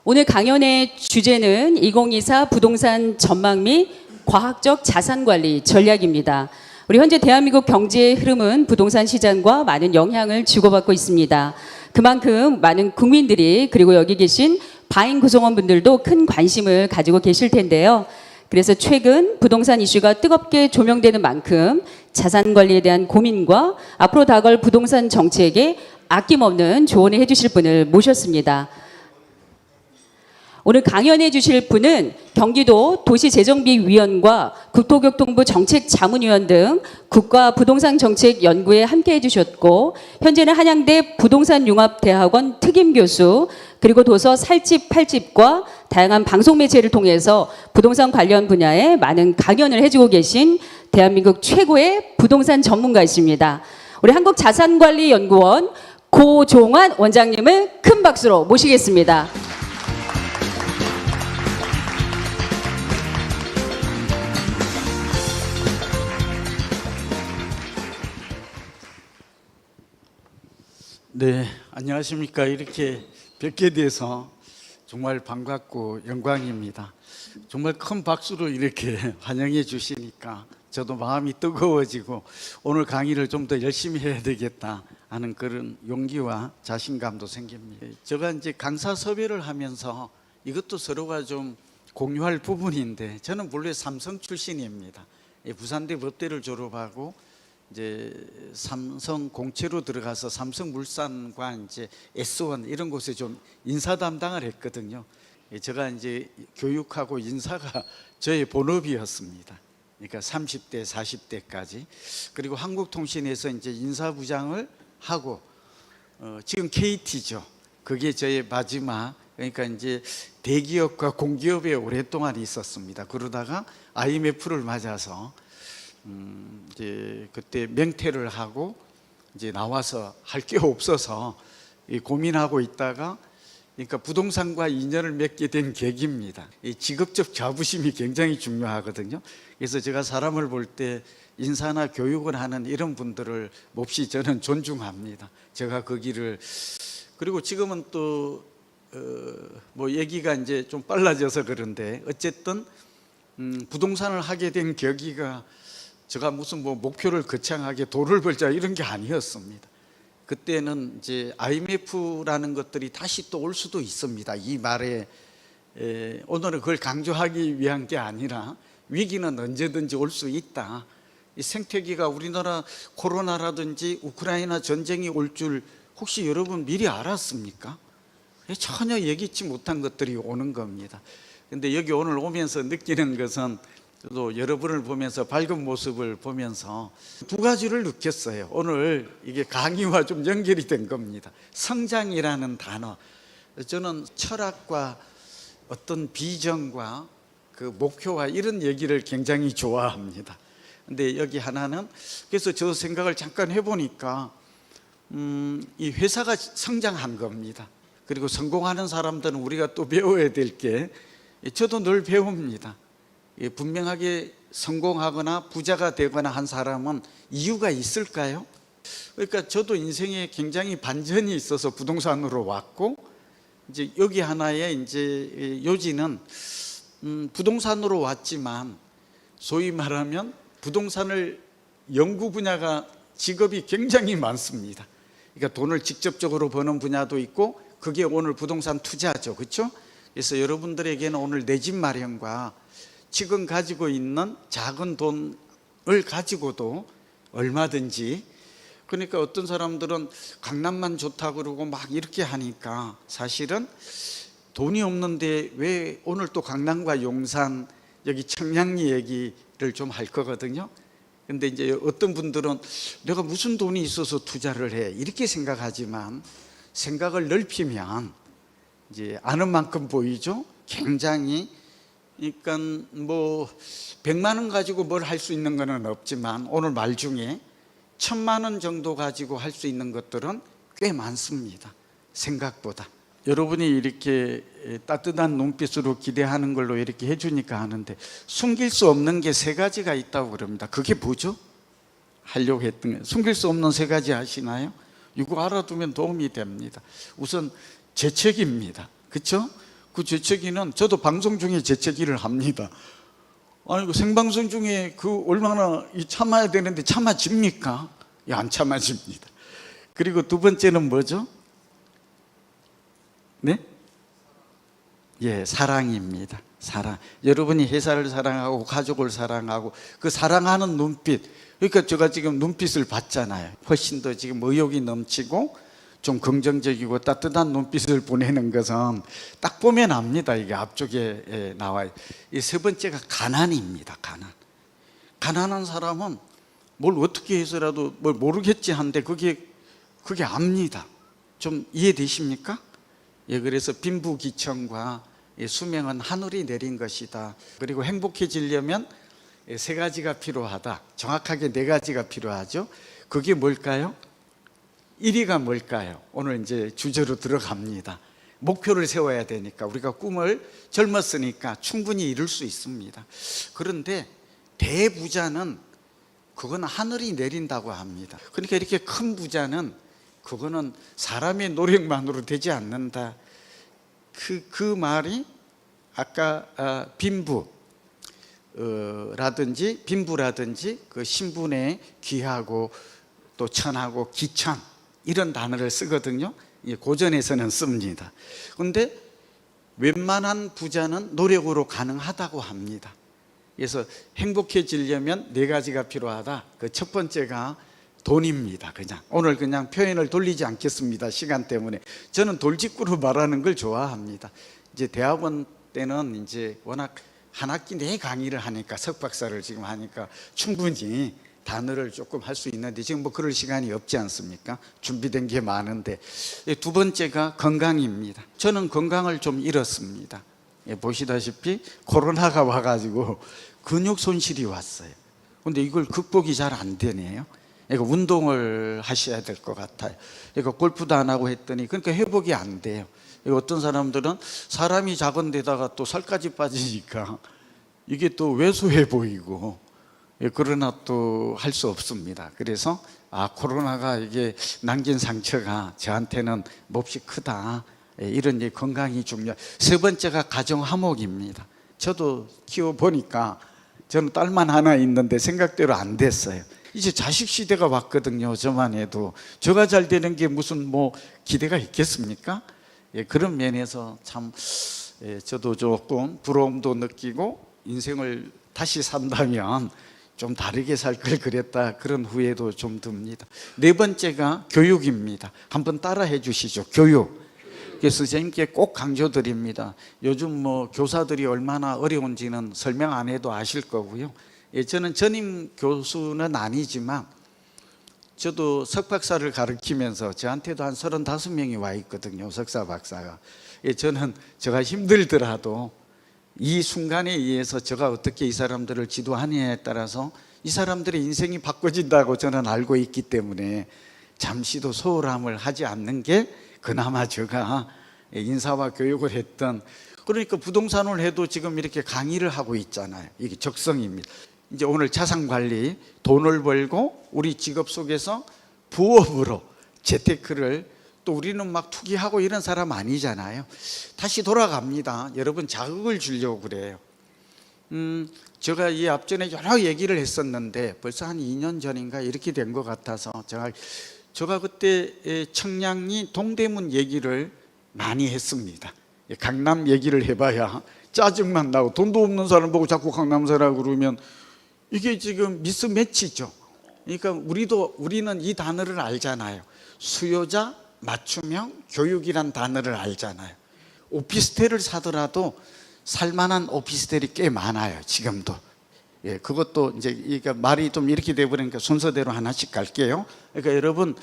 오늘 강연의 주제는 2024 부동산 전망 및 과학적 자산관리 전략입니다. 우리 현재 대한민국 경제의 흐름은 부동산 시장과 많은 영향을 주고받고 있습니다. 그만큼 많은 국민들이 그리고 여기 계신 바인 구성원분들도 큰 관심을 가지고 계실 텐데요. 그래서 최근 부동산 이슈가 뜨겁게 조명되는 만큼 자산관리에 대한 고민과 앞으로 다가올 부동산 정책에 아낌없는 조언을 해주실 분을 모셨습니다. 오늘 강연해 주실 분은 경기도 도시재정비위원과 국토교통부 정책자문위원 등 국가부동산정책연구에 함께해 주셨고 현재는 한양대 부동산융합대학원 특임교수 그리고 도서 살집 팔집과 다양한 방송매체를 통해서 부동산 관련 분야에 많은 강연을 해주고 계신 대한민국 최고의 부동산 전문가이십니다. 우리 한국자산관리연구원 고종환 원장님을 큰 박수로 모시겠습니다. 네, 안녕하십니까. 이렇게 뵙게 돼서 정말 반갑고 영광입니다. 정말 큰 박수로 이렇게 환영해 주시니까 저도 마음이 뜨거워지고 오늘 강의를 좀 더 열심히 해야 되겠다 하는 그런 용기와 자신감도 생깁니다. 제가 이제 강사 섭외를 하면서 이것도 서로가 좀 공유할 부분인데 저는 본래 삼성 출신입니다. 부산대 법대를 졸업하고 이제 삼성 공채로 들어가서 삼성물산과 이제 S1 이런 곳에 좀 인사 담당을 했거든요. 제가 이제 교육하고 인사가 저의 본업이었습니다. 그러니까 30대, 40대까지. 그리고 한국통신에서 이제 인사부장을 하고 지금 KT죠. 그게 저의 마지막. 그러니까 이제 대기업과 공기업에 오랫동안 있었습니다. 그러다가 IMF를 맞아서 이제 그때 명퇴를 하고 이제 나와서 할 게 없어서 고민하고 있다가 그러니까 부동산과 인연을 맺게 된 계기입니다. 이 직업적 자부심이 굉장히 중요하거든요. 그래서 제가 사람을 볼 때 인사나 교육을 하는 이런 분들을 몹시 저는 존중합니다. 제가 그 길을 그리고 지금은 또 뭐 얘기가 이제 좀 빨라져서 그런데 어쨌든 부동산을 하게 된 계기가 제가 무슨 뭐 목표를 거창하게 돈을 벌자 이런 게 아니었습니다. 그때는 이제 IMF라는 것들이 다시 또 올 수도 있습니다. 이 말에 오늘은 그걸 강조하기 위한 게 아니라 위기는 언제든지 올 수 있다. 이 생태계가 우리나라 코로나라든지 우크라이나 전쟁이 올 줄 혹시 여러분 미리 알았습니까? 전혀 예기치 못한 것들이 오는 겁니다. 근데 여기 오늘 오면서 느끼는 것은 또 여러분을 보면서 밝은 모습을 보면서 두 가지를 느꼈어요. 오늘 이게 강의와 좀 연결이 된 겁니다. 성장이라는 단어. 저는 철학과 어떤 비전과 그 목표와 이런 얘기를 굉장히 좋아합니다. 근데 여기 하나는 그래서 저 생각을 잠깐 해보니까 이 회사가 성장한 겁니다. 그리고 성공하는 사람들은 우리가 또 배워야 될 게 저도 늘 배웁니다. 분명하게 성공하거나 부자가 되거나 한 사람은 이유가 있을까요? 그러니까 저도 인생에 굉장히 반전이 있어서 부동산으로 왔고 이제 여기 하나의 이제 요지는 부동산으로 왔지만 소위 말하면 부동산을 연구 분야가 직업이 굉장히 많습니다. 그러니까 돈을 직접적으로 버는 분야도 있고 그게 오늘 부동산 투자죠. 그렇죠? 그래서 여러분들에게는 오늘 내 집 마련과 지금 가지고 있는 작은 돈을 가지고도 얼마든지 그러니까 어떤 사람들은 강남만 좋다고 그러고 막 이렇게 하니까 사실은 돈이 없는데 왜 오늘 또 강남과 용산 여기 청량리 얘기를 좀 할 거거든요. 근데 이제 어떤 분들은 내가 무슨 돈이 있어서 투자를 해 이렇게 생각하지만 생각을 넓히면 이제 아는 만큼 보이죠. 굉장히 그러니까 뭐 100만 원 가지고 뭘 할 수 있는 건 없지만 오늘 말 중에 1000만 원 정도 가지고 할 수 있는 것들은 꽤 많습니다. 생각보다. 여러분이 이렇게 따뜻한 눈빛으로 기대하는 걸로 이렇게 해주니까 하는데 숨길 수 없는 게 3가지가 있다고 그럽니다. 그게 뭐죠? 하려고 했던 거 숨길 수 없는 3가지 아시나요? 이거 알아두면 도움이 됩니다. 우선 재책입니다. 그렇죠? 그 재채기는 저도 방송 중에 재채기를 합니다. 아니 그 생방송 중에 그 얼마나 참아야 되는데 참아집니까? 예, 안 참아집니다. 그리고 두 번째는 뭐죠? 네? 예, 사랑입니다. 사랑. 여러분이 회사를 사랑하고 가족을 사랑하고 그 사랑하는 눈빛. 그러니까 제가 지금 눈빛을 봤잖아요. 훨씬 더 지금 의욕이 넘치고 좀 긍정적이고 따뜻한 눈빛을 보내는 것은 딱 보면 압니다. 이게 앞쪽에 나와요. 이 세 번째가 가난입니다. 가난. 가난한 사람은 뭘 어떻게 해서라도 뭘 모르겠지 한데 그게 압니다. 좀 이해되십니까? 예, 그래서 빈부귀천과 수명은 하늘이 내린 것이다. 그리고 행복해지려면 세 가지가 필요하다. 정확하게 네 가지가 필요하죠. 그게 뭘까요? 1위가 뭘까요? 오늘 이제 주제로 들어갑니다. 목표를 세워야 되니까 우리가 꿈을 젊었으니까 충분히 이룰 수 있습니다. 그런데 대부자는 그건 하늘이 내린다고 합니다. 그러니까 이렇게 큰 부자는 그거는 사람의 노력만으로 되지 않는다. 그 말이 아까 빈부라든지 그 신분에 귀하고 또 천하고 기천 이런 단어를 쓰거든요. 고전에서는 씁니다. 그런데 웬만한 부자는 노력으로 가능하다고 합니다. 그래서 행복해지려면 네 가지가 필요하다. 그 첫 번째가 돈입니다. 오늘 그냥 표현을 돌리지 않겠습니다. 시간 때문에. 저는 돌직구로 말하는 걸 좋아합니다. 이제 대학원 때는 이제 워낙 한 학기 내 강의를 하니까 석박사를 지금 하니까 충분히 단어를 조금 할 수 있는데 지금 뭐 그럴 시간이 없지 않습니까? 준비된 게 많은데. 두 번째가 건강입니다. 저는 건강을 좀 잃었습니다. 보시다시피 코로나가 와가지고 근육 손실이 왔어요. 근데 이걸 극복이 잘 안 되네요. 그러니까 운동을 하셔야 될 것 같아요. 그러니까 골프도 안 하고 했더니 그러니까 회복이 안 돼요. 어떤 사람들은 사람이 작은 데다가 또 살까지 빠지니까 이게 또 왜소해 보이고, 그러나 또 할 수 없습니다. 그래서 코로나가 이게 남긴 상처가 저한테는 몹시 크다. 이런 건강이 중요. 세 번째가 가정 화목입니다. 저도 키워보니까 저는 딸만 하나 있는데 생각대로 안 됐어요. 이제 자식 시대가 왔거든요. 저만 해도 저가 잘 되는 게 무슨 뭐 기대가 있겠습니까? 그런 면에서 참 저도 조금 부러움도 느끼고 인생을 다시 산다면 좀 다르게 살 걸 그랬다, 그런 후회도 좀 듭니다. 네 번째가 교육입니다. 한번 따라해 주시죠. 교육. 그래서 선생님께 꼭 강조드립니다. 요즘 뭐 교사들이 얼마나 어려운지는 설명 안 해도 아실 거고요. 저는 전임 교수는 아니지만 저도 석박사를 가르치면서 저한테도 한 35명이 와 있거든요. 석사 박사가. 저는 제가 힘들더라도 이 순간에 의해서 제가 어떻게 이 사람들을 지도하느냐에 따라서 이 사람들의 인생이 바꿔진다고 저는 알고 있기 때문에 잠시도 소홀함을 하지 않는 게 그나마 제가 인사와 교육을 했던, 그러니까 부동산을 해도 지금 이렇게 강의를 하고 있잖아요. 이게 적성입니다. 이제 오늘 자산관리, 돈을 벌고 우리 직업 속에서 부업으로 재테크를, 또 우리는 막 투기하고 이런 사람 아니잖아요. 다시 돌아갑니다. 여러분 자극을 주려고 그래요. 제가 이 앞전에 여러 얘기를 했었는데 벌써 한 2년 전인가 이렇게 된 것 같아서 제가 그때 청량리 동대문 얘기를 많이 했습니다. 강남 얘기를 해봐야 짜증만 나고, 돈도 없는 사람 보고 자꾸 강남 사라고 그러면 이게 지금 미스매치죠. 그러니까 우리는 이 단어를 알잖아요. 수요자, 맞춤형, 교육이란 단어를 알잖아요. 오피스텔을 사더라도 살만한 오피스텔이 꽤 많아요. 지금도. 그것도 이제 그러니까 말이 좀 이렇게 돼버리니까 순서대로 하나씩 갈게요. 그러니까 여러분,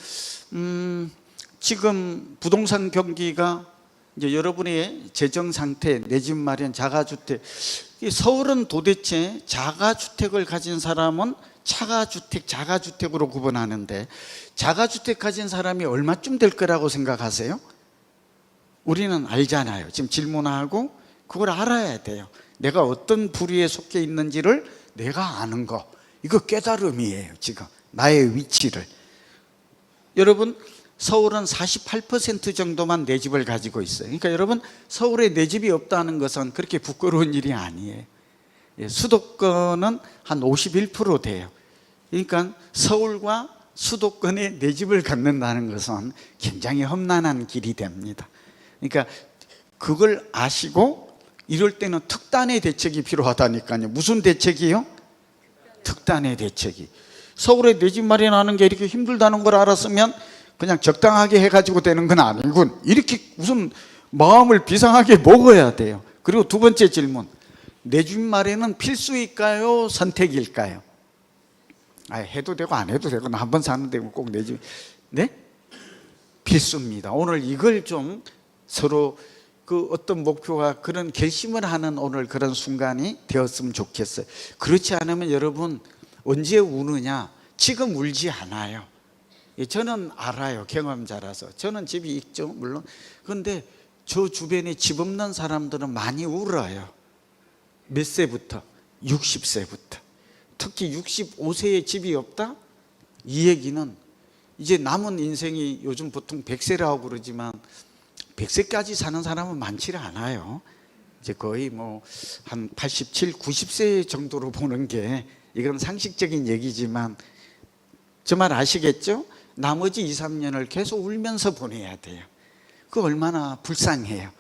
지금 부동산 경기가 이제 여러분의 재정 상태, 내 집 마련, 자가주택. 서울은 도대체 자가주택을 가진 사람은 차가주택, 자가주택으로 구분하는데 자가주택 가진 사람이 얼마쯤 될 거라고 생각하세요? 우리는 알잖아요. 지금 질문하고 그걸 알아야 돼요. 내가 어떤 부류에 속해 있는지를 내가 아는 거. 이거 깨달음이에요. 지금 나의 위치를. 여러분, 서울은 48% 정도만 내 집을 가지고 있어요. 그러니까 여러분, 서울에 내 집이 없다는 것은 그렇게 부끄러운 일이 아니에요. 수도권은 한 51% 돼요. 그러니까 서울과 수도권에 내 집을 갖는다는 것은 굉장히 험난한 길이 됩니다. 그러니까 그걸 아시고 이럴 때는 특단의 대책이 필요하다니까요. 무슨 대책이요? 특단의 대책이. 서울에 내 집 마련하는 게 이렇게 힘들다는 걸 알았으면 그냥 적당하게 해가지고 되는 건 아니군. 이렇게 무슨 마음을 비상하게 먹어야 돼요. 그리고 두 번째 질문, 내 집 마련은 필수일까요? 선택일까요? 해도 되고 안 해도 되고, 나 한 번 사는데 꼭 내 집. 네? 필수입니다. 오늘 이걸 좀 서로 그 어떤 목표가 그런 결심을 하는 오늘 그런 순간이 되었으면 좋겠어요. 그렇지 않으면 여러분 언제 우느냐? 지금 울지 않아요. 저는 알아요. 경험자라서. 저는 집이 있죠, 물론. 그런데 저 주변에 집 없는 사람들은 많이 울어요. 몇 세부터? 60세부터. 특히 65세에 집이 없다? 이 얘기는 이제 남은 인생이 요즘 보통 100세라고 그러지만 100세까지 사는 사람은 많지 않아요. 이제 거의 뭐 한 87, 90세 정도로 보는 게 이건 상식적인 얘기지만 저 말 아시겠죠? 나머지 2, 3년을 계속 울면서 보내야 돼요. 그 얼마나 불쌍해요.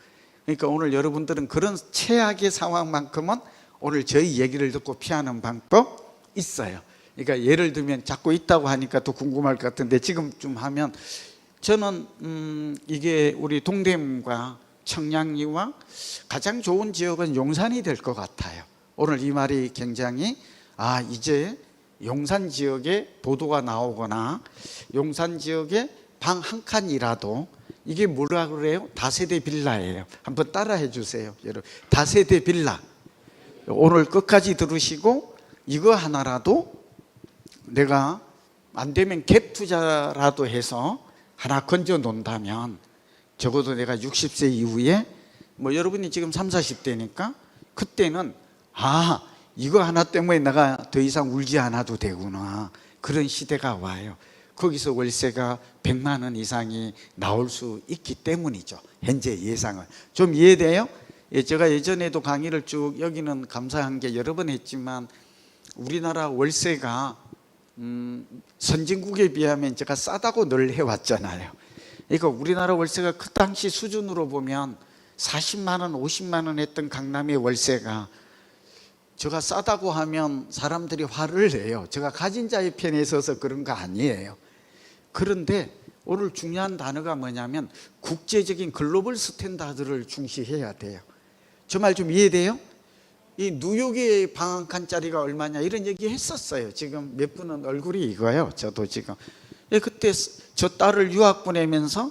그러니까 오늘 여러분들은 그런 최악의 상황만큼은 오늘 저희 얘기를 듣고 피하는 방법 있어요. 그러니까 예를 들면 자꾸 있다고 하니까 또 궁금할 것 같은데 지금 좀 하면, 저는 이게 우리 동대문과 청량리와 가장 좋은 지역은 용산이 될 것 같아요. 오늘 이 말이 굉장히 이제 용산 지역에 보도가 나오거나 용산 지역에 방 한 칸이라도, 이게 뭐라 그래요? 다세대 빌라예요. 한번 따라해 주세요, 여러분. 다세대 빌라. 오늘 끝까지 들으시고 이거 하나라도 내가 안 되면 갭 투자라도 해서 하나 건져 놓는다면, 적어도 내가 60세 이후에 뭐 여러분이 지금 30, 40대니까 그때는 이거 하나 때문에 내가 더 이상 울지 않아도 되구나. 그런 시대가 와요. 거기서 월세가 100만 원 이상이 나올 수 있기 때문이죠. 현재 예상은. 좀 이해돼요? 제가 예전에도 강의를 쭉, 여기는 감사한 게 여러 번 했지만 우리나라 월세가 선진국에 비하면 제가 싸다고 늘 해왔잖아요. 그러니까 우리나라 월세가 그 당시 수준으로 보면 40만 원, 50만 원 했던 강남의 월세가, 제가 싸다고 하면 사람들이 화를 내요. 제가 가진 자의 편에 서서 그런 거 아니에요. 그런데 오늘 중요한 단어가 뭐냐면 국제적인 글로벌 스탠다드를 중시해야 돼요. 저 말 좀 이해돼요? 이 뉴욕의 방 한 칸짜리가 얼마냐 이런 얘기 했었어요. 지금 몇 분은 얼굴이 이거예요. 저도 지금. 그때 저 딸을 유학 보내면서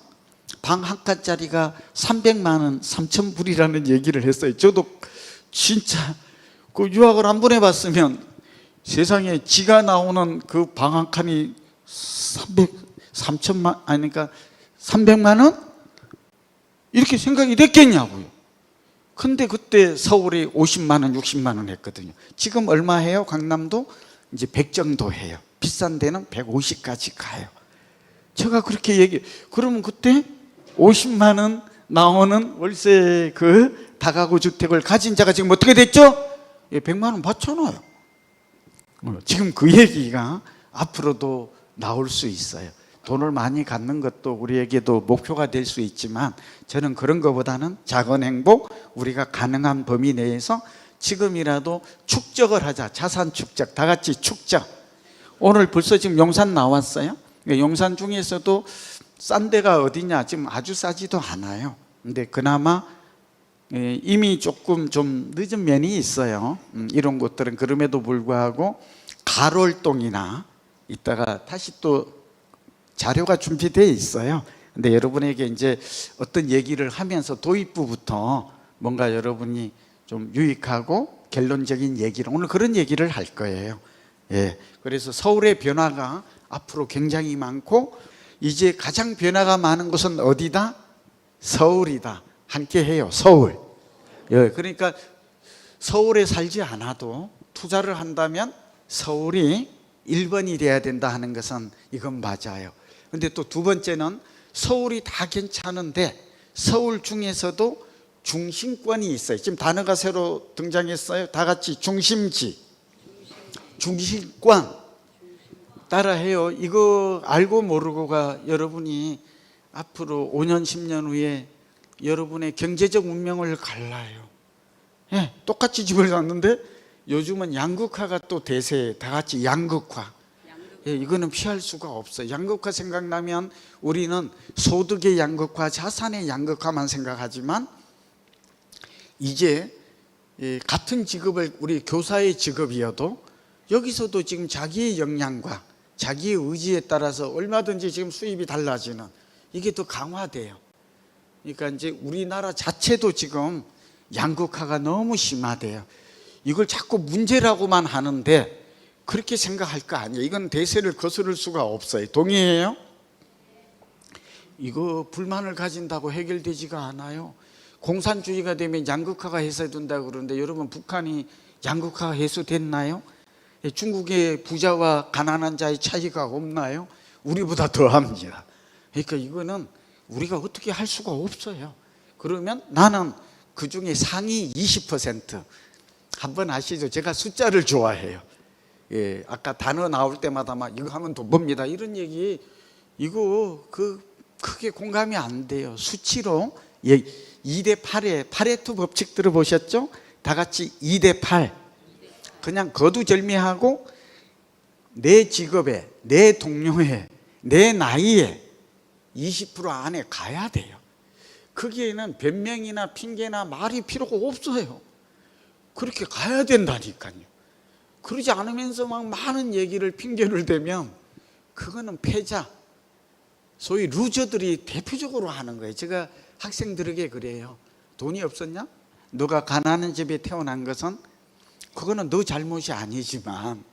방 한 칸짜리가 300만 원, 3천 불이라는 얘기를 했어요. 저도 진짜 그 유학을 안 보내봤으면 세상에 지가 나오는 그 방 한 칸이 300만 원? 이렇게 생각이 됐겠냐고요. 근데 그때 서울이 50만 원, 60만 원 했거든요. 지금 얼마 해요? 강남도 이제 100 정도 해요. 비싼 데는 150까지 가요. 제가 그렇게 그러면 그때 50만 원 나오는 월세 그 다가구 주택을 가진 자가 지금 어떻게 됐죠? 100만 원 받잖아요. 지금 그 얘기가 앞으로도 나올 수 있어요. 돈을 많이 갖는 것도 우리에게도 목표가 될 수 있지만 저는 그런 것보다는 작은 행복, 우리가 가능한 범위 내에서 지금이라도 축적을 하자. 자산 축적, 다 같이 축적. 오늘 벌써 지금 용산 나왔어요. 용산 중에서도 싼 데가 어디냐, 지금 아주 싸지도 않아요. 근데 그나마 이미 조금 좀 늦은 면이 있어요. 이런 곳들은. 그럼에도 불구하고 가롤동이나 이따가 다시 또 자료가 준비되어 있어요. 근데 여러분에게 이제 어떤 얘기를 하면서 도입부부터 뭔가 여러분이 좀 유익하고 결론적인 얘기를, 오늘 그런 얘기를 할 거예요. 그래서 서울의 변화가 앞으로 굉장히 많고, 이제 가장 변화가 많은 곳은 어디다? 서울이다. 함께 해요. 서울. 그러니까 서울에 살지 않아도 투자를 한다면 서울이 1번이 돼야 된다 하는 것은 이건 맞아요. 근데 또 두 번째는 서울이 다 괜찮은데 서울 중에서도 중심권이 있어요. 지금 단어가 새로 등장했어요. 다 같이 중심지, 중심권 따라해요. 이거 알고 모르고가 여러분이 앞으로 5년 10년 후에 여러분의 경제적 운명을 갈라요. 예, 똑같이 집을 샀는데 요즘은 양극화가 또 대세. 다 같이 양극화. 예, 이거는 피할 수가 없어요. 양극화 생각나면 우리는 소득의 양극화, 자산의 양극화만 생각하지만 이제 같은 직업을, 우리 교사의 직업이어도 여기서도 지금 자기의 역량과 자기의 의지에 따라서 얼마든지 지금 수입이 달라지는, 이게 더 강화돼요. 그러니까 이제 우리나라 자체도 지금 양극화가 너무 심하대요. 이걸 자꾸 문제라고만 하는데 그렇게 생각할 거 아니에요. 이건 대세를 거스를 수가 없어요. 동의해요? 이거 불만을 가진다고 해결되지가 않아요. 공산주의가 되면 양극화가 해소된다고 그러는데 여러분, 북한이 양극화가 해소됐나요? 중국의 부자와 가난한 자의 차이가 없나요? 우리보다 더합니다. 그러니까 이거는 우리가 어떻게 할 수가 없어요. 그러면 나는 그 중에 상위 20%, 한번 아시죠? 제가 숫자를 좋아해요. 예, 아까 단어 나올 때마다 막 이거 하면 돈 법니다 이런 얘기, 이거 크게 공감이 안 돼요. 수치로 2대 8의 파레토 법칙 들어보셨죠? 다 같이 2대 8. 그냥 거두절미하고 내 직업에, 내 동료에, 내 나이에 20% 안에 가야 돼요. 거기에는 변명이나 핑계나 말이 필요가 없어요. 그렇게 가야 된다니까요. 그러지 않으면서 막 많은 얘기를, 핑계를 대면 그거는 패자, 소위 루저들이 대표적으로 하는 거예요. 제가 학생들에게 그래요. 돈이 없었냐? 너가 가난한 집에 태어난 것은 그거는 너 잘못이 아니지만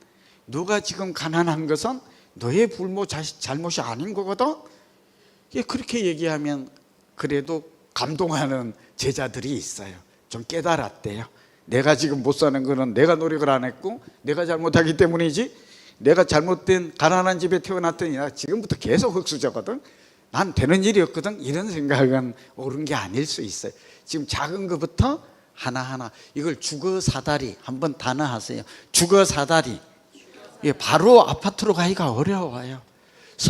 너가 지금 가난한 것은 너의 부모 잘못이 아닌 거거든. 그렇게 얘기하면 그래도 감동하는 제자들이 있어요. 좀 깨달았대요. 내가 지금 못 사는 거는 내가 노력을 안 했고 내가 잘못하기 때문이지, 내가 잘못된 가난한 집에 태어났더니 나 지금부터 계속 흙수저거든, 난 되는 일이 없거든, 이런 생각은 옳은 게 아닐 수 있어요. 지금 작은 것부터 하나하나, 이걸 주거사다리 한번 단어 하세요. 주거사다리. 바로 아파트로 가기가 어려워요.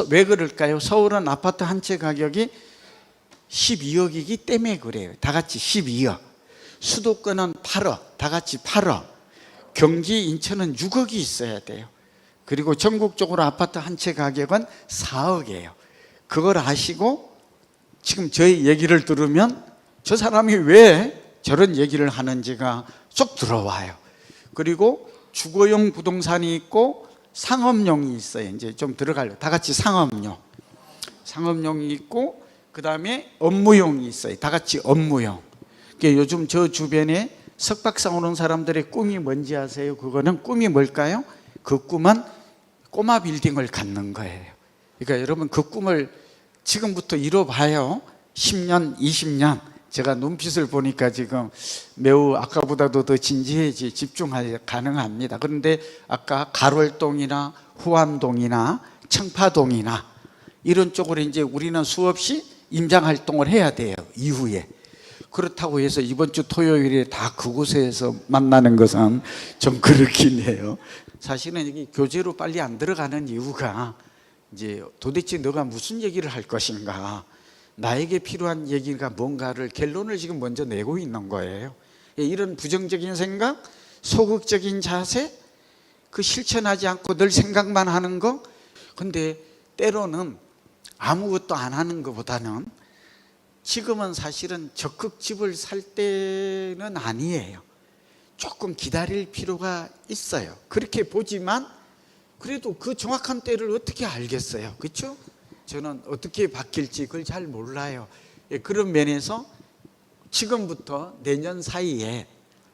왜 그럴까요? 서울은 아파트 한 채 가격이 12억이기 때문에 그래요. 다 같이 12억. 수도권은 8억, 다 같이 8억. 경기, 인천은 6억이 있어야 돼요. 그리고 전국적으로 아파트 한 채 가격은 4억이에요. 그걸 아시고 지금 저희 얘기를 들으면 저 사람이 왜 저런 얘기를 하는지가 쏙 들어와요. 그리고 주거용 부동산이 있고 상업용이 있어요. 이제 좀 들어가려고. 다 같이 상업용. 상업용이 있고 그 다음에 업무용이 있어요. 다 같이 업무용. 요즘 저 주변에 석박사 오는 사람들의 꿈이 뭔지 아세요? 그거는 꿈이 뭘까요? 그 꿈은 꼬마 빌딩을 갖는 거예요. 그러니까 여러분, 그 꿈을 지금부터 이뤄봐요. 10년, 20년. 제가 눈빛을 보니까 지금 매우 아까보다도 더 진지해지 집중하기 가능합니다. 그런데 아까 가롤동이나 후암동이나 청파동이나 이런 쪽으로 이제 우리는 수없이 임장활동을 해야 돼요. 이후에. 그렇다고 해서 이번 주 토요일에 다 그곳에서 만나는 것은 좀 그렇긴 해요. 사실은 이게 교재로 빨리 안 들어가는 이유가 이제 도대체 너가 무슨 얘기를 할 것인가, 나에게 필요한 얘기가 뭔가를 결론을 지금 먼저 내고 있는 거예요. 이런 부정적인 생각, 소극적인 자세, 그 실천하지 않고 늘 생각만 하는 거. 근데 때로는 아무것도 안 하는 것보다는 지금은 사실은 적극 집을 살 때는 아니에요. 조금 기다릴 필요가 있어요. 그렇게 보지만 그래도 그 정확한 때를 어떻게 알겠어요? 그렇죠? 저는 어떻게 바뀔지 그걸 잘 몰라요. 그런 면에서 지금부터 내년 사이에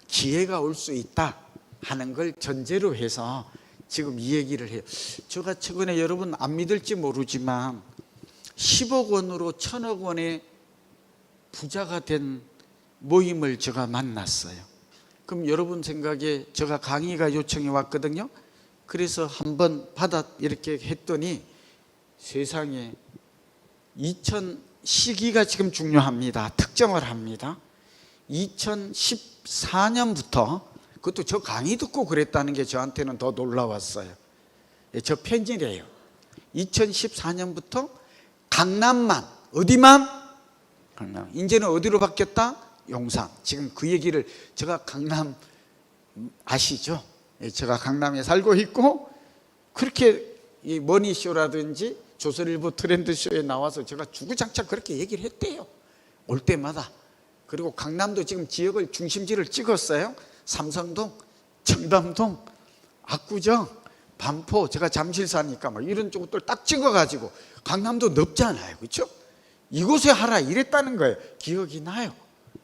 기회가 올 수 있다 하는 걸 전제로 해서 지금 이 얘기를 해요. 제가 최근에 여러분 안 믿을지 모르지만 10억 원으로 1000억 원의 부자가 된 모임을 제가 만났어요. 그럼 여러분 생각에 제가 강의가 요청이 왔거든요. 그래서 한번 받아 이렇게 했더니 세상에 시기가 지금 중요합니다. 특정을 합니다. 2014년부터 그것도 저 강의 듣고 그랬다는 게 저한테는 더 놀라웠어요. 저 편지래요. 2014년부터 강남만, 어디만? 강남. 이제는 어디로 바뀌었다? 용산. 지금 그 얘기를, 제가 강남 아시죠? 제가 강남에 살고 있고, 그렇게 이 머니쇼라든지 조선일보 트렌드쇼에 나와서 제가 주구장창 그렇게 얘기를 했대요. 올 때마다. 그리고 강남도 지금 지역을, 중심지를 찍었어요. 삼성동, 청담동, 압구정, 반포, 제가 잠실 사니까 막 이런 쪽들 딱 찍어가지고, 강남도 넓잖아요. 그렇죠? 이곳에 하라 이랬다는 거예요. 기억이 나요.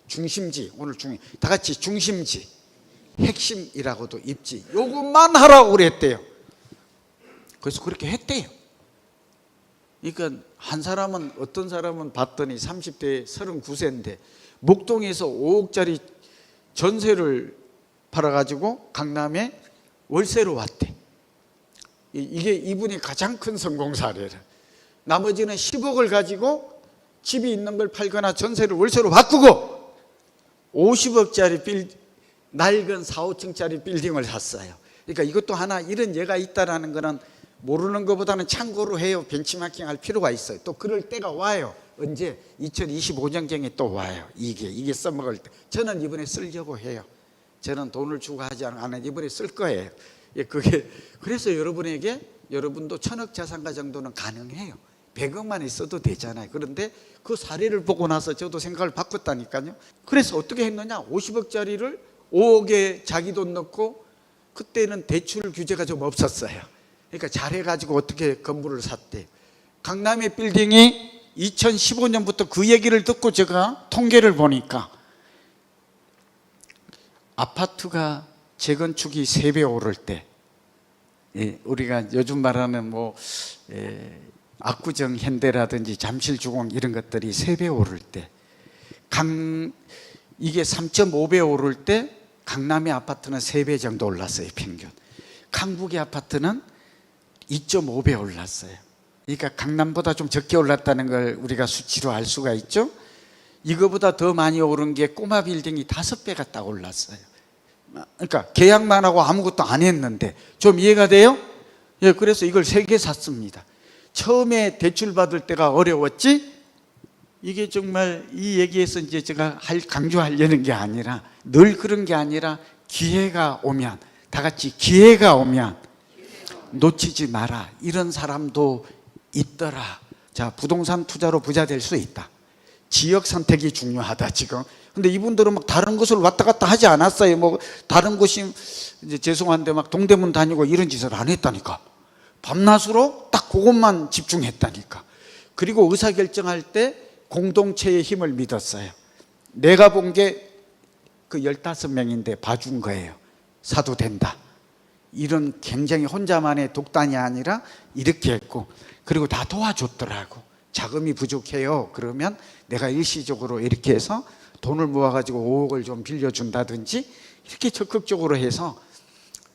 중심지, 오늘 다 같이 중심지, 핵심이라고도 입지, 요것만 하라고 그랬대요. 그래서 그렇게 했대요. 그러니까 한 사람은, 어떤 사람은 봤더니 30대 39세인데 목동에서 5억짜리 전세를 팔아가지고 강남에 월세로 왔대. 이게 이분이 가장 큰 성공 사례라. 나머지는 10억을 가지고 집이 있는 걸 팔거나 전세를 월세로 바꾸고 50억짜리 낡은 4, 5층짜리 빌딩을 샀어요. 그러니까 이것도 하나 이런 예가 있다라는 거는 모르는 것보다는 참고로 해요. 벤치마킹 할 필요가 있어요. 또 그럴 때가 와요. 언제? 2025년경에 또 와요. 이게 써먹을 때. 저는 이번에 쓰려고 해요. 저는 돈을 주고 하지 않아요. 이번에 쓸 거예요. 그래서 여러분도 1000억 자산가 정도는 가능해요. 100억만 있어도 되잖아요. 그런데 그 사례를 보고 나서 저도 생각을 바꿨다니까요. 그래서 어떻게 했느냐? 50억짜리를 5억에 자기 돈 넣고, 그때는 대출 규제가 좀 없었어요. 그러니까 잘해가지고 어떻게 건물을 샀대. 강남의 빌딩이 2015년부터 그 얘기를 듣고 제가 통계를 보니까 아파트가 재건축이 3배 오를 때, 우리가 요즘 말하는 압구정 현대라든지 잠실주공 이런 것들이 3배 오를 때, 이게 3.5배 오를 때 강남의 아파트는 3배 정도 올랐어요. 평균. 강북의 아파트는 2.5배 올랐어요. 그러니까 강남보다 좀 적게 올랐다는 걸 우리가 수치로 알 수가 있죠. 이거보다 더 많이 오른 게 꼬마 빌딩이 5배가 딱 올랐어요. 그러니까 계약만 하고 아무것도 안 했는데. 좀 이해가 돼요? 그래서 이걸 3개 샀습니다. 처음에 대출 받을 때가 어려웠지. 이게 정말 이 얘기에서 이제 제가 강조하려는 게 아니라, 늘 그런 게 아니라, 기회가 오면, 다 같이 기회가 오면 놓치지 마라. 이런 사람도 있더라. 자, 부동산 투자로 부자 될 수 있다. 지역 선택이 중요하다 지금. 근데 이분들은 막 다른 곳을 왔다 갔다 하지 않았어요. 다른 곳이 이제 죄송한데 막 동대문 다니고 이런 짓을 안 했다니까. 밤낮으로 딱 그것만 집중했다니까. 그리고 의사결정할 때 공동체의 힘을 믿었어요. 내가 본 게 그 15명인데 봐준 거예요. 사도 된다. 이런 굉장히 혼자만의 독단이 아니라 이렇게 했고, 그리고 다 도와줬더라고. 자금이 부족해요. 그러면 내가 일시적으로 이렇게 해서 돈을 모아가지고 5억을 좀 빌려준다든지 이렇게 적극적으로 해서,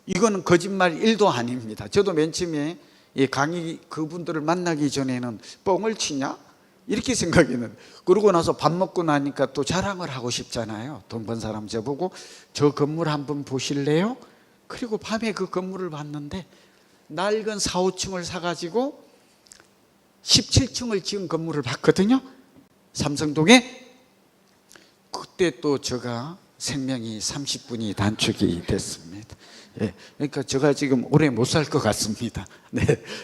이거는 거짓말 1도 아닙니다. 저도 맨 처음에 강의 그분들을 만나기 전에는 뻥을 치냐? 이렇게 생각했는데, 그러고 나서 밥 먹고 나니까 또 자랑을 하고 싶잖아요. 돈 번 사람 저보고 저 건물 한번 보실래요? 그리고 밤에 그 건물을 봤는데 낡은 4, 5층을 사가지고 17층을 지은 건물을 봤거든요. 삼성동에. 그때 또 제가 생명이 30분이 단축이 됐습니다. 그러니까 제가 지금 오래 못 살 것 같습니다.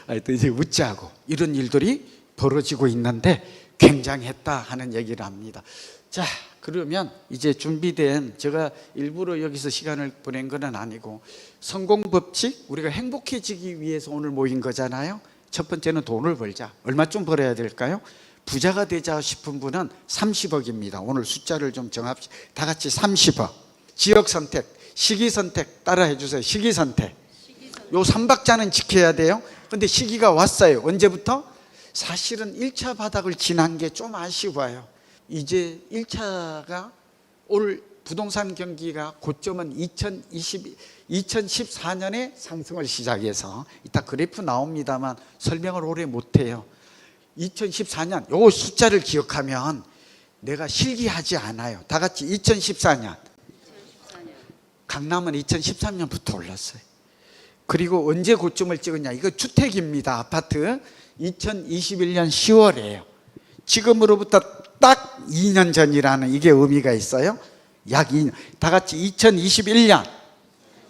하여튼 이제 웃자고 이런 일들이 벌어지고 있는데 굉장했다 하는 얘기를 합니다. 자, 그러면 이제 준비된, 제가 일부러 여기서 시간을 보낸 건 아니고, 성공 법칙, 우리가 행복해지기 위해서 오늘 모인 거잖아요. 첫 번째는 돈을 벌자. 얼마쯤 벌어야 될까요? 부자가 되자 싶은 분은 30억입니다. 오늘 숫자를 좀 정합시다. 다 같이 30억. 지역 선택, 시기 선택 따라해 주세요. 시기 선택. 요 3박자는 지켜야 돼요. 근데 시기가 왔어요. 언제부터? 사실은 1차 바닥을 지난 게 좀 아쉬워요. 이제 1차가 올 부동산 경기가 고점은 2014년에 상승을 시작해서, 이따 그래프 나옵니다만 설명을 오래 못해요. 2014년 요 숫자를 기억하면 내가 실기하지 않아요. 다 같이 2014년. 강남은 2013년부터 올랐어요. 그리고 언제 고점을 찍었냐? 이거 주택입니다. 아파트. 2021년 10월이에요. 지금으로부터 딱 2년 전이라는 이게 의미가 있어요. 약 2년. 다 같이 2021년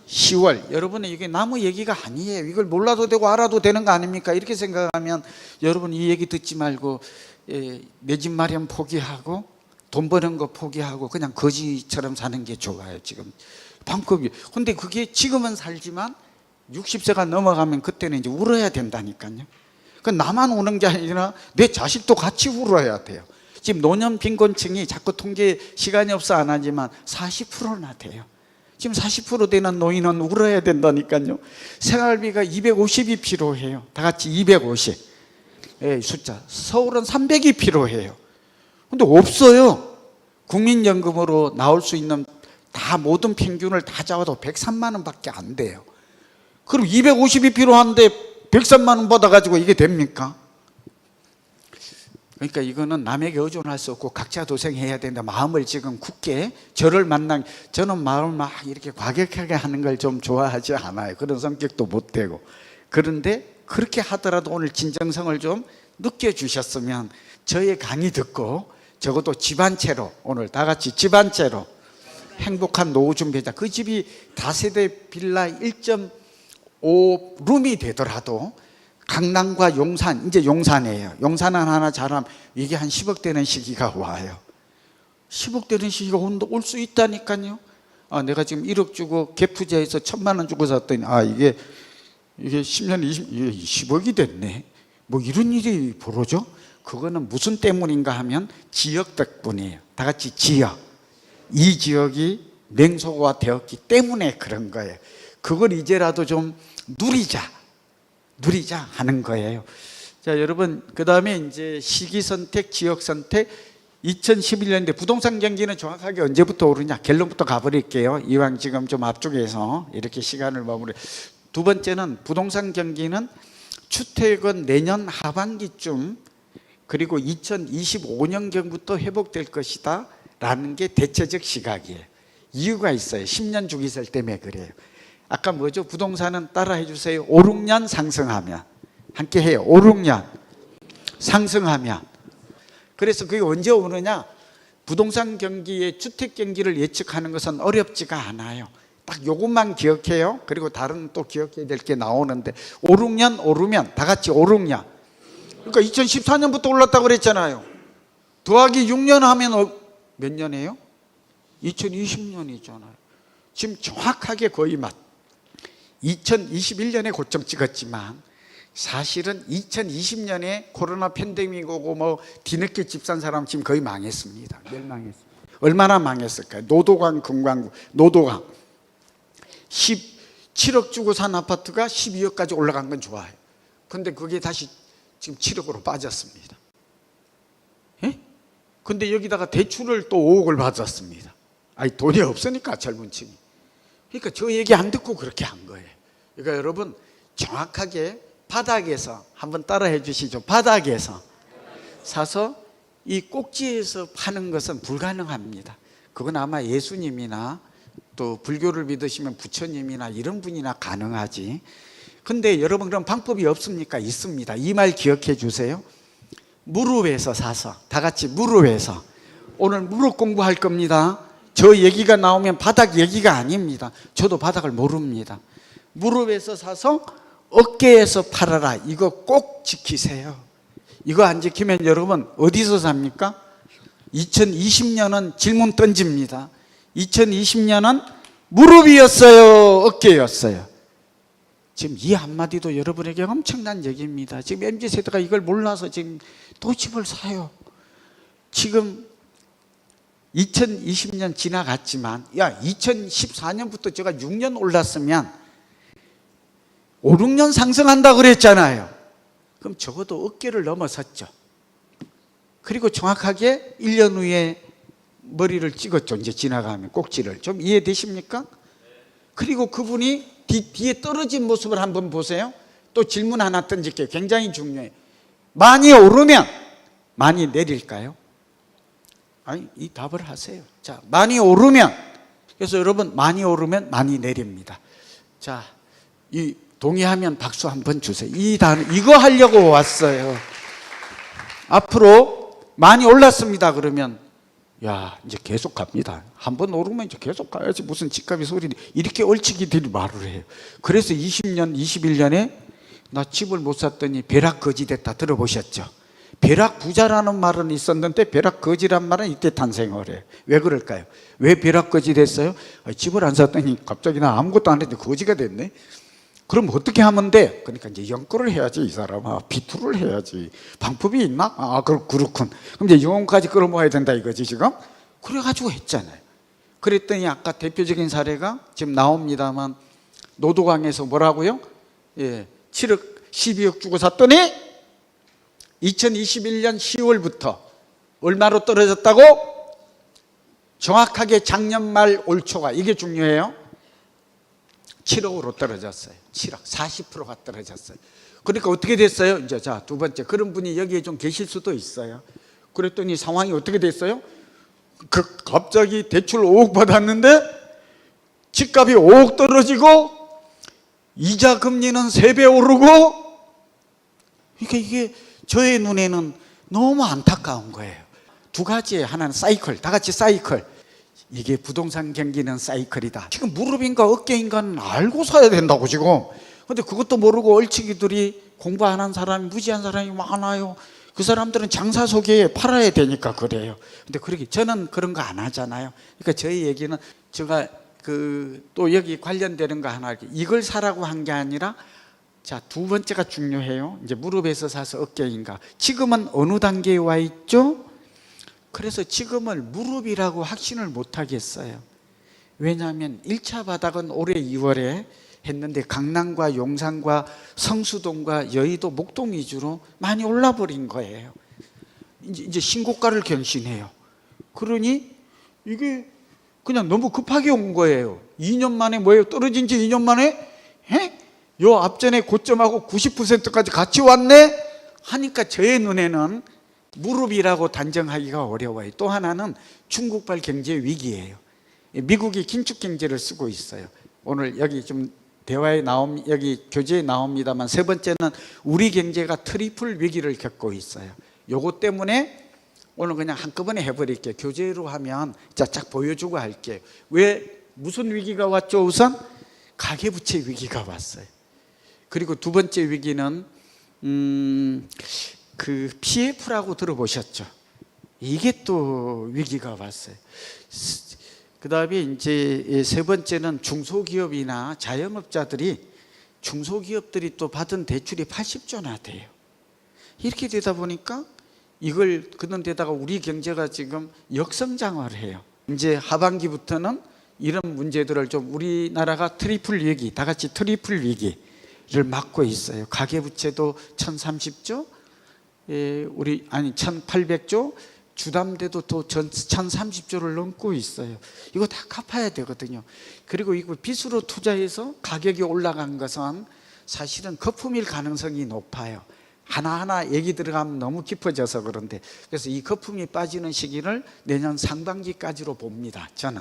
10월. 여러분은 이게 나무 얘기가 아니에요. 이걸 몰라도 되고 알아도 되는 거 아닙니까? 이렇게 생각하면 여러분 이 얘기 듣지 말고 내 집 마련 포기하고 돈 버는 거 포기하고 그냥 거지처럼 사는 게 좋아요. 지금 방법이. 근데 그게 지금은 살지만 60세가 넘어가면 그때는 이제 울어야 된다니까요. 그 나만 우는 게 아니라 내 자식도 같이 울어야 돼요. 지금 노년 빈곤층이 자꾸 통계 시간이 없어 안 하지만 40%나 돼요. 지금 40% 되는 노인은 울어야 된다니까요. 생활비가 250이 필요해요. 다 같이 250. 예, 숫자. 서울은 300이 필요해요. 근데 없어요. 국민연금으로 나올 수 있는 다 모든 평균을 다 잡아도 103만 원밖에 안 돼요. 그럼 250이 필요한데 103만 원 받아가지고 이게 됩니까? 그러니까 이거는 남에게 의존할 수 없고 각자 도생해야 된다. 마음을 지금 굳게 저를 저는 마음을 막 이렇게 과격하게 하는 걸 좀 좋아하지 않아요. 그런 성격도 못 되고. 그런데 그렇게 하더라도 오늘 진정성을 좀 느껴주셨으면 저의 강의 듣고 적어도 집안채로 오늘 다 같이 집안채로 행복한 노후 준비자 그 집이 다세대 빌라 1.5 룸이 되더라도 강남과 용산, 이제 용산이에요. 용산은 하나 잘하면 이게 한 10억 되는 시기가 와요. 10억 되는 시기가 올 수 있다니까요. 내가 지금 1억 주고 갭투자해서 1,000만 원 주고 샀더니 이게 10년 20억이 됐네. 뭐 이런 일이 벌어져? 그거는 무슨 때문인가 하면 지역 덕분이에요. 다 같이 지역. 이 지역이 냉소가 되었기 때문에 그런 거예요. 그걸 이제라도 좀 누리자 하는 거예요. 자, 여러분, 그 다음에 이제 시기 선택, 지역 선택. 2011년인데 부동산 경기는 정확하게 언제부터 오르냐? 결론부터 가버릴게요. 이왕 지금 좀 앞쪽에서 이렇게 시간을 마무리. 두 번째는 부동산 경기는 주택은 내년 하반기쯤 그리고 2025년경부터 회복될 것이다 라는 게 대체적 시각이에요. 이유가 있어요. 10년 주기설 때문에 그래요. 아까 뭐죠? 부동산은 따라해 주세요. 5, 6년 상승하면. 함께 해요. 5, 6년 상승하면. 그래서 그게 언제 오느냐? 부동산 경기의 주택 경기를 예측하는 것은 어렵지가 않아요. 딱 요것만 기억해요. 그리고 다른 또 기억해야 될 게 나오는데 5, 6년 오르면 다 같이 5, 6년. 그러니까 2014년부터 올랐다고 그랬잖아요. 더하기 6년 하면 몇 년이에요? 2020년이잖아요. 지금 정확하게 거의 2021년에 고점 찍었지만 사실은 2020년에 코로나 팬데믹 오고 뭐 뒤늦게 집 산 사람 지금 거의 망했습니다. 멸망했습니다. 얼마나 망했을까요? 노도강 금강구 노도강 17억 주고 산 아파트가 12억까지 올라간 건 좋아요. 근데 그게 다시 지금 7억으로 빠졌습니다. 예? 근데 여기다가 대출을 또 5억을 받았습니다. 돈이 없으니까 젊은 층이. 그러니까 저 얘기 안 듣고 그렇게 한 거예요. 그러니까 여러분 정확하게 바닥에서 한번 따라해 주시죠. 바닥에서 사서 이 꼭지에서 파는 것은 불가능합니다. 그건 아마 예수님이나 또 불교를 믿으시면 부처님이나 이런 분이나 가능하지. 근데 여러분 그런 방법이 없습니까? 있습니다. 이 말 기억해 주세요. 무릎에서 사서 다 같이 무릎에서 오늘 무릎 공부할 겁니다. 저 얘기가 나오면 바닥 얘기가 아닙니다. 저도 바닥을 모릅니다. 무릎에서 사서 어깨에서 팔아라. 이거 꼭 지키세요. 이거 안 지키면 여러분 어디서 삽니까? 2020년은 질문 던집니다. 2020년은 무릎이었어요? 어깨였어요? 지금 이 한마디도 여러분에게 엄청난 얘기입니다. 지금 MZ세대가 이걸 몰라서 지금 또 집을 사요. 지금 2020년 지나갔지만 2014년부터 제가 6년 올랐으면 5, 6년 상승한다 그랬잖아요. 그럼 적어도 어깨를 넘어섰죠. 그리고 정확하게 1년 후에 머리를 찍었죠. 이제 지나가면 꼭지를. 좀 이해되십니까? 그리고 그분이 뒤에 떨어진 모습을 한번 보세요. 또 질문 하나 던질게요. 굉장히 중요해요. 많이 오르면 많이 내릴까요? 아니, 이 답을 하세요. 자, 많이 오르면, 그래서 여러분 많이 오르면 많이 내립니다. 자, 이 동의하면 박수 한번 주세요. 이 단어 이거 하려고 왔어요. 앞으로 많이 올랐습니다. 그러면 야, 이제 계속 갑니다. 한번 오르면 이제 계속 가야지. 무슨 집값이 소리. 이렇게 얼치기들이 말을 해요. 그래서 20년, 21년에 나 집을 못 샀더니 벼락 거지 됐다. 들어보셨죠? 벼락 부자라는 말은 있었는데 벼락 거지란 말은 이때 탄생을 해요. 왜 그럴까요? 왜 벼락 거지 됐어요? 집을 안 샀더니 갑자기 나 아무것도 안 했는데 거지가 됐네. 그럼 어떻게 하면 돼? 그러니까 이제 연끌을 해야지. 이 사람아, 비투를 해야지. 방법이 있나? 그렇군. 그럼 이제 영혼까지 끌어모아야 된다 이거지 지금? 그래가지고 했잖아요. 그랬더니 아까 대표적인 사례가 지금 나옵니다만, 노도강에서 뭐라고요? 7억 12억 주고 샀더니 2021년 10월부터 얼마로 떨어졌다고? 정확하게 작년 말 올 초가, 이게 중요해요. 7억으로 떨어졌어요. 7억, 40%가 떨어졌어요. 그러니까 어떻게 됐어요? 이제 자, 두 번째, 그런 분이 여기에 좀 계실 수도 있어요. 그랬더니 상황이 어떻게 됐어요? 갑자기 대출 5억 받았는데 집값이 5억 떨어지고 이자 금리는 3배 오르고, 그러니까 이게 저의 눈에는 너무 안타까운 거예요. 두 가지에, 하나는 사이클, 다 같이 사이클. 이게 부동산 경기는 사이클이다. 지금 무릎인가 어깨인가는 알고 사야 된다고 지금. 근데 그것도 모르고 얼치기들이, 공부 안 한 사람이, 무지한 사람이 많아요. 그 사람들은 장사 속에 팔아야 되니까 그래요. 근데 그러기, 저는 그런 거 안 하잖아요. 그러니까 저희 얘기는, 제가 또 여기 관련되는 거 하나, 이걸 사라고 한 게 아니라, 자, 두 번째가 중요해요. 이제 무릎에서 사서 어깨인가. 지금은 어느 단계에 와 있죠? 그래서 지금을 무릎이라고 확신을 못 하겠어요. 왜냐하면 1차 바닥은 올해 2월에 했는데 강남과 용산과 성수동과 여의도, 목동 위주로 많이 올라버린 거예요. 이제 신고가를 경신해요. 그러니 이게 그냥 너무 급하게 온 거예요. 2년 만에 뭐예요? 떨어진 지 2년 만에? 요 앞전에 고점하고 90%까지 같이 왔네? 하니까 저의 눈에는 무릎이라고 단정하기가 어려워요. 또 하나는 중국발 경제 위기예요. 미국이 긴축 경제를 쓰고 있어요. 오늘 여기 좀 대화에 여기 교재에 나옵니다만, 세 번째는 우리 경제가 트리플 위기를 겪고 있어요. 요거 때문에 오늘 그냥 한꺼번에 해버릴게요. 교재로 하면 쫙 보여주고 할게요. 무슨 위기가 왔죠? 우선 가계부채 위기가 왔어요. 그리고 두 번째 위기는 PF라고 들어보셨죠? 이게 또 위기가 왔어요. 그 다음에 이제 세 번째는 중소기업이나 자영업자들이, 중소기업들이 또 받은 대출이 80조나 돼요. 이렇게 되다 보니까 이걸 그런 데다가 우리 경제가 지금 역성장을 해요. 이제 하반기부터는 이런 문제들을 좀, 우리나라가 트리플 위기, 다 같이 트리플 위기를 맞고 있어요. 가계부채도 1030조, 1800조, 주담대도 또 1030조를 넘고 있어요. 이거 다 갚아야 되거든요. 그리고 이거 빚으로 투자해서 가격이 올라간 것은 사실은 거품일 가능성이 높아요. 하나하나 얘기 들어가면 너무 깊어져서 그런데, 그래서 이 거품이 빠지는 시기를 내년 상반기까지로 봅니다, 저는.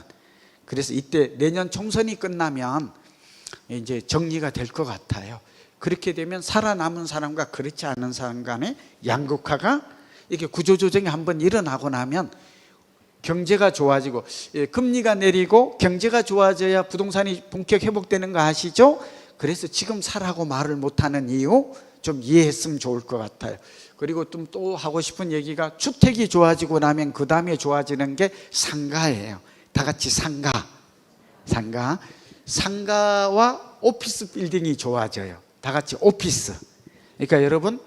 그래서 이때 내년 총선이 끝나면 이제 정리가 될 것 같아요. 그렇게 되면 살아남은 사람과 그렇지 않은 사람 간의 양극화가, 이렇게 구조조정이 한번 일어나고 나면 경제가 좋아지고, 금리가 내리고 경제가 좋아져야 부동산이 본격 회복되는 거 아시죠? 그래서 지금 사라고 말을 못하는 이유 좀 이해했으면 좋을 것 같아요. 그리고 또 하고 싶은 얘기가, 주택이 좋아지고 나면 그 다음에 좋아지는 게 상가예요. 다 같이 상가와 오피스 빌딩이 좋아져요. 다 같이 오피스. 그러니까 여러분,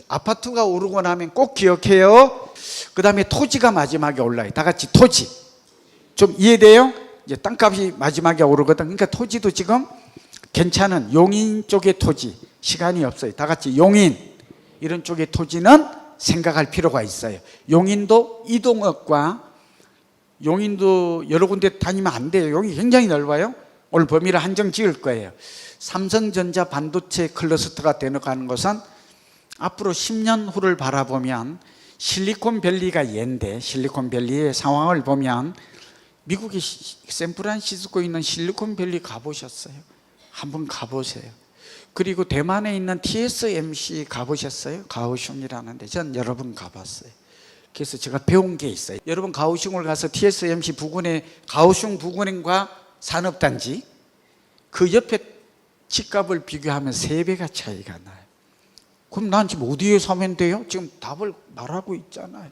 아파트가 오르고 나면 꼭 기억해요. 그 다음에 토지가 마지막에 올라요. 다 같이 토지. 좀 이해돼요? 이제 땅값이 마지막에 오르거든. 그러니까 토지도 지금 괜찮은 용인 쪽의 토지, 시간이 없어요. 다 같이 용인, 이런 쪽의 토지는 생각할 필요가 있어요. 용인도 이동업과, 용인도 여러 군데 다니면 안 돼요. 용이 굉장히 넓어요. 오늘 범위를 한정 지을 거예요. 삼성전자 반도체 클러스터가 되어가는 것은 앞으로 10년 후를 바라보면 실리콘밸리가 얘인데, 실리콘밸리의 상황을 보면 미국의 샌프란시스코에 있는 실리콘밸리 가보셨어요? 한번 가보세요. 그리고 대만에 있는 TSMC 가보셨어요? 가오슝이라는데 전 여러 번 가봤어요. 그래서 제가 배운 게 있어요. 여러분 가오슝을 가서 TSMC 부근에, 가오슝 부근과 산업단지 그 옆에 집값을 비교하면 3배가 차이가 나요. 그럼 난 지금 어디에 사면 돼요? 지금 답을 말하고 있잖아요.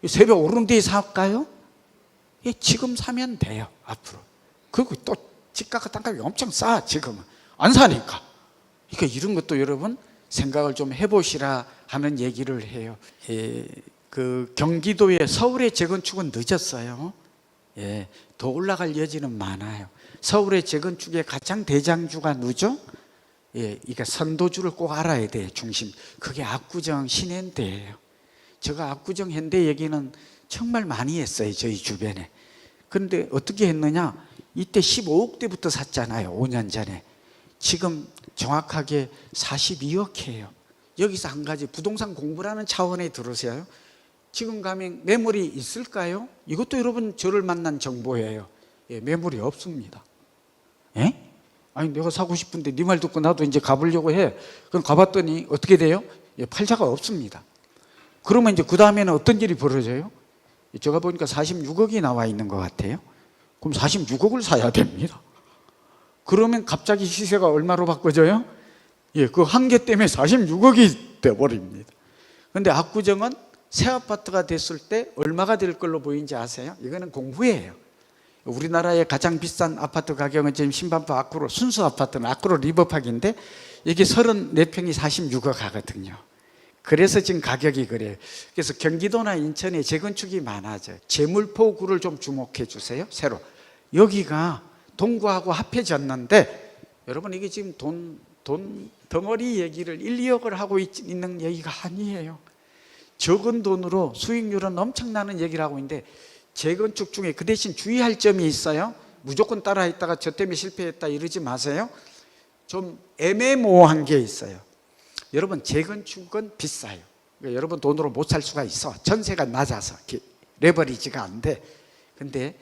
3배 오른 뒤에 살까요? 예, 지금 사면 돼요. 앞으로. 그리고 또 집값과 땅값이 엄청 싸. 지금은 안 사니까. 그러니까 이런 것도 여러분 생각을 좀 해보시라 하는 얘기를 해요. 예, 그 경기도의 서울의 재건축은 늦었어요. 예, 더 올라갈 여지는 많아요. 서울의 재건축의 가장 대장주가 누죠? 예, 이게 선도주를 꼭 알아야 돼요. 중심. 그게 압구정 신현대예요. 제가 압구정 현대 얘기는 정말 많이 했어요. 저희 주변에. 그런데 어떻게 했느냐? 이때 15억대부터 샀잖아요. 5년 전에. 지금 정확하게 42억이에요. 여기서 한 가지 부동산 공부라는 차원에 들으세요. 지금 가면 매물이 있을까요? 이것도 여러분 저를 만난 정보예요. 예, 매물이 없습니다. 예? 아니 내가 사고 싶은데 네 말 듣고 나도 이제 가보려고 해. 그럼 가봤더니 어떻게 돼요? 예, 팔자가 없습니다. 그러면 이제 그 다음에는 어떤 일이 벌어져요? 제가 보니까 46억이 나와 있는 것 같아요. 그럼 46억을 사야 됩니다. 그러면 갑자기 시세가 얼마로 바꿔져요? 예, 그 한계 때문에 46억이 돼버립니다. 그런데 압구정은 새 아파트가 됐을 때 얼마가 될 걸로 보이는지 아세요? 이거는 공부예요. 우리나라의 가장 비싼 아파트 가격은 지금 신반포 아쿠로, 순수 아파트는 아쿠로 리버팍인데 이게 34평이 46억 하거든요. 그래서 지금 가격이 그래요. 그래서 경기도나 인천에 재건축이 많아져요. 제물포구를 좀 주목해 주세요. 새로 여기가 동구하고 합해졌는데 여러분 이게 지금 돈 덩어리 얘기를 1, 2억을 하고 있는 얘기가 아니에요. 적은 돈으로 수익률은 엄청나는 얘기를 하고 있는데 재건축 중에 그 대신 주의할 점이 있어요. 무조건 따라했다가 저 때문에 실패했다 이러지 마세요. 좀 애매모호한 게 있어요. 여러분 재건축은 비싸요. 그러니까 여러분 돈으로 못 살 수가 있어. 전세가 낮아서 레버리지가 안 돼. 근데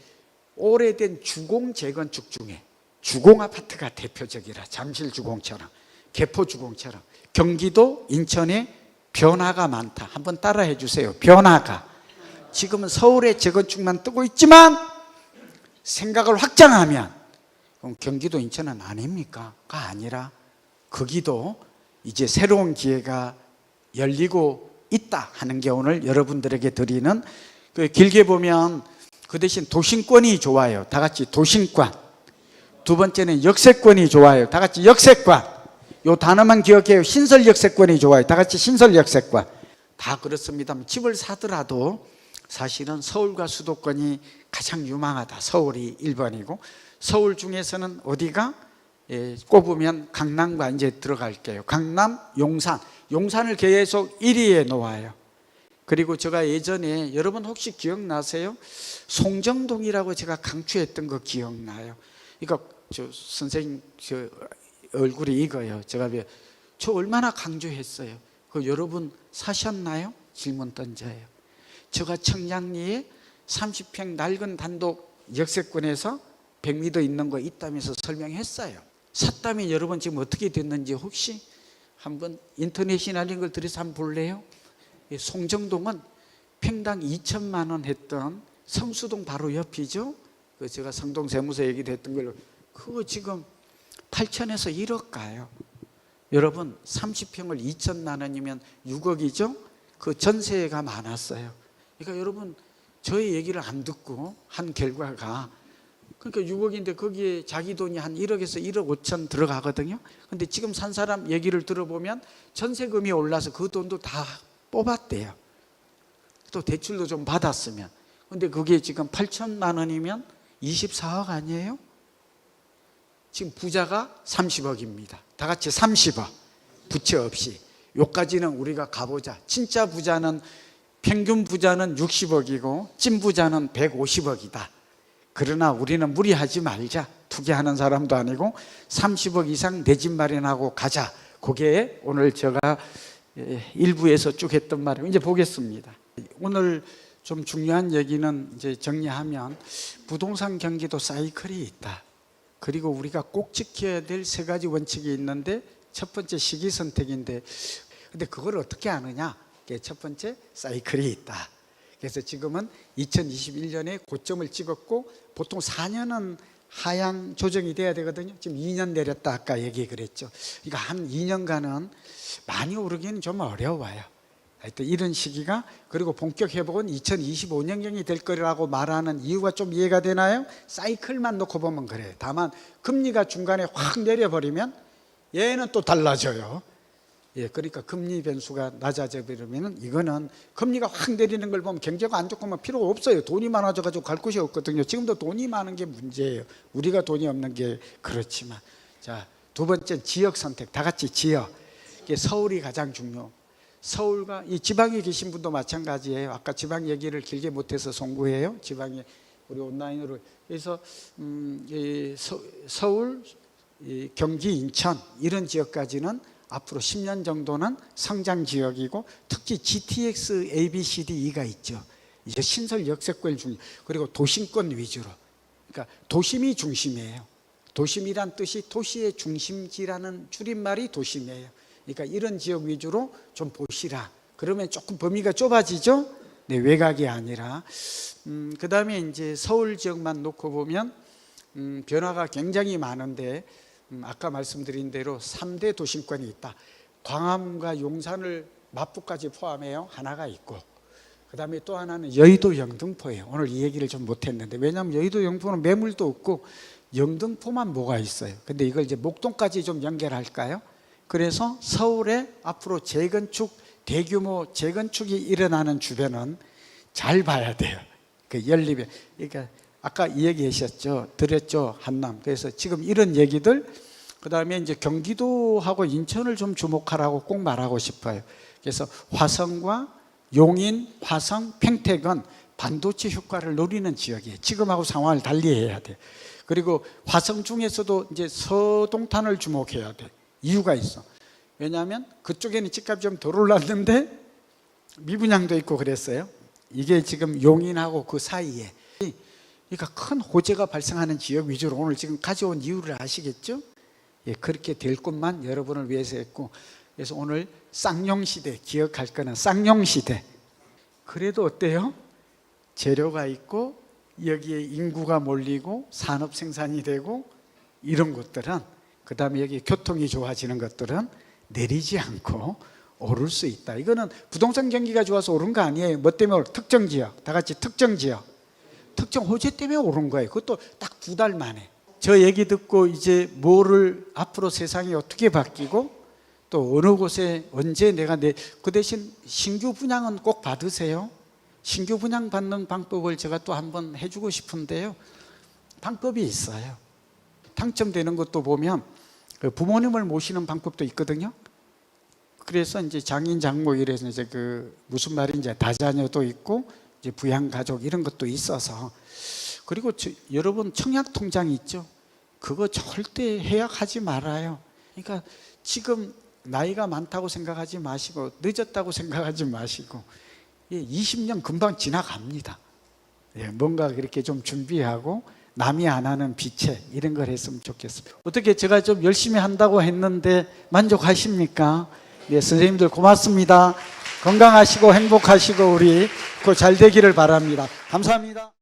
오래된 주공 재건축 중에 주공 아파트가 대표적이라, 잠실 주공처럼, 개포 주공처럼 경기도 인천에 변화가 많다. 한번 따라해 주세요. 변화가. 지금은 서울의 재건축만 뜨고 있지만 생각을 확장하면 그럼 경기도 인천은 아닙니까?가 아니라 거기도 이제 새로운 기회가 열리고 있다 하는 게 오늘 여러분들에게 드리는, 그 길게 보면 그 대신 도심권이 좋아요. 다 같이 도심권. 두 번째는 역세권이 좋아요. 다 같이 역세권. 요 단어만 기억해요. 신설 역세권이 좋아요. 다 같이 신설 역세권. 다 그렇습니다. 집을 사더라도 사실은 서울과 수도권이 가장 유망하다. 서울이 1번이고 서울 중에서는 어디가? 예, 꼽으면 강남과 이제 들어갈게요. 강남, 용산. 용산을 계속 1위에 놓아요. 그리고 제가 예전에 여러분 혹시 기억나세요? 송정동이라고 제가 강추했던 거 기억나요? 그러니까 저 선생님 저 얼굴이 이거예요. 제가 저 얼마나 강조했어요. 그 여러분 사셨나요? 질문 던져요. 제가 청량리에 30평 낡은 단독 역세권에서 100m 있는 거 있다면서 설명했어요. 샀다면 여러분 지금 어떻게 됐는지 혹시 한번 인터넷이나 이런 걸 들여서 한번 볼래요? 송정동은 평당 2천만 원 했던 성수동 바로 옆이죠. 그 제가 성동세무서 얘기도 했던 걸로 그거 지금 8천에서 1억 가요. 여러분 30평을 2천만 원이면 6억이죠. 그 전세가 많았어요. 그러니까 여러분 저희 얘기를 안 듣고 한 결과가, 그러니까 6억인데 거기에 자기 돈이 한 1억에서 1억 5천 들어가거든요. 근데 지금 산 사람 얘기를 들어보면 전세금이 올라서 그 돈도 다 뽑았대요. 또 대출도 좀 받았으면. 근데 그게 지금 8천만 원이면 24억 아니에요? 지금 부자가 30억입니다. 다 같이 30억. 부채 없이. 요까지는 우리가 가보자. 진짜 부자는, 평균 부자는 60억이고 찐 부자는 150억이다. 그러나 우리는 무리하지 말자. 투기하는 사람도 아니고 30억 이상 내 집 마련하고 가자. 그게 오늘 제가 일부에서 쭉 했던 말을 이제 보겠습니다. 오늘 좀 중요한 얘기는 이제 정리하면 부동산 경기도 사이클이 있다. 그리고 우리가 꼭 지켜야 될 세 가지 원칙이 있는데 첫 번째 시기 선택인데 근데 그걸 어떻게 아느냐? 첫 번째 사이클이 있다. 그래서 지금은 2021년에 고점을 찍었고 보통 4년은 하향 조정이 돼야 되거든요. 지금 2년 내렸다 아까 얘기 그랬죠. 그러니까 한 2년간은 많이 오르기는 좀 어려워요. 하여튼 이런 시기가 그리고 본격 회복은 2025년경이 될 거라고 말하는 이유가 좀 이해가 되나요? 사이클만 놓고 보면 그래요. 다만 금리가 중간에 확 내려버리면 얘는 또 달라져요. 예, 그러니까 금리 변수가 낮아져 버리면 이거는 금리가 확 내리는 걸 보면 경제가 안 좋고 뭐 필요가 없어요. 돈이 많아져가지고 갈 곳이 없거든요. 지금도 돈이 많은 게 문제예요. 우리가 돈이 없는 게 그렇지만. 자, 두 번째 지역 선택. 다 같이 지역. 이게 서울이 가장 중요. 서울과 이 지방에 계신 분도 마찬가지예요. 아까 지방 얘기를 길게 못해서 송구해요. 지방에 우리 온라인으로. 그래서 서울, 경기, 인천 이런 지역까지는 앞으로 10년 정도는 성장 지역이고 특히 GTX, ABCDE가 있죠. 이제 신설 역세권 중 그리고 도심권 위주로. 그러니까 도심이 중심이에요. 도심이란 뜻이 도시의 중심지라는 줄임말이 도심이에요. 그러니까 이런 지역 위주로 좀 보시라. 그러면 조금 범위가 좁아지죠. 네, 외곽이 아니라. 그 다음에 이제 서울 지역만 놓고 보면 변화가 굉장히 많은데 아까 말씀드린 대로 3대 도심권이 있다. 광화문과 용산을 마포까지 포함해요. 하나가 있고 그 다음에 또 하나는 여의도 영등포예요. 오늘 이 얘기를 좀 못했는데 왜냐하면 여의도 영등포는 매물도 없고 영등포만 뭐가 있어요. 근데 이걸 이제 목동까지 좀 연결할까요? 그래서 서울에 앞으로 재건축 대규모 재건축이 일어나는 주변은 잘 봐야 돼요. 그 연립에 그러니까 아까 이 얘기 하셨죠. 드렸죠. 한남. 그래서 지금 이런 얘기들 그 다음에 이제 경기도하고 인천을 좀 주목하라고 꼭 말하고 싶어요. 그래서 화성과 용인, 화성, 평택은 반도체 효과를 노리는 지역이에요. 지금하고 상황을 달리해야 돼. 그리고 화성 중에서도 이제 서동탄을 주목해야 돼. 이유가 있어. 왜냐하면 그쪽에는 집값이 좀 덜 올랐는데 미분양도 있고 그랬어요. 이게 지금 용인하고 그 사이에 그러니까 큰 호재가 발생하는 지역 위주로 오늘 지금 가져온 이유를 아시겠죠? 예, 그렇게 될 것만 여러분을 위해서 했고 그래서 오늘 쌍용시대 기억할 거는 쌍용시대. 그래도 어때요? 재료가 있고 여기에 인구가 몰리고 산업 생산이 되고 이런 것들은 그 다음에 여기 교통이 좋아지는 것들은 내리지 않고 오를 수 있다. 이거는 부동산 경기가 좋아서 오른 거 아니에요. 뭐 때문에 특정 지역, 다 같이 특정 지역, 특정 호재 때문에 오른 거예요. 그것도 딱 2달 만에. 저 얘기 듣고 이제 뭐를 앞으로 세상이 어떻게 바뀌고 또 어느 곳에 언제 내가 그 대신 신규 분양은 꼭 받으세요. 신규 분양 받는 방법을 제가 또 한번 해주고 싶은데요. 방법이 있어요. 당첨되는 것도 보면 부모님을 모시는 방법도 있거든요. 그래서 이제 장인 장모 이래서 이제 그 무슨 말인지 다자녀도 있고 이제 부양 가족 이런 것도 있어서 그리고 여러분 청약 통장 있죠. 그거 절대 해약하지 말아요. 그러니까 지금 나이가 많다고 생각하지 마시고 늦었다고 생각하지 마시고 20년 금방 지나갑니다. 뭔가 그렇게 좀 준비하고 남이 안 하는 비체 이런 걸 했으면 좋겠습니다. 어떻게 제가 좀 열심히 한다고 했는데 만족하십니까? 네, 선생님들 고맙습니다. 건강하시고 행복하시고 우리 그 잘 되기를 바랍니다. 감사합니다.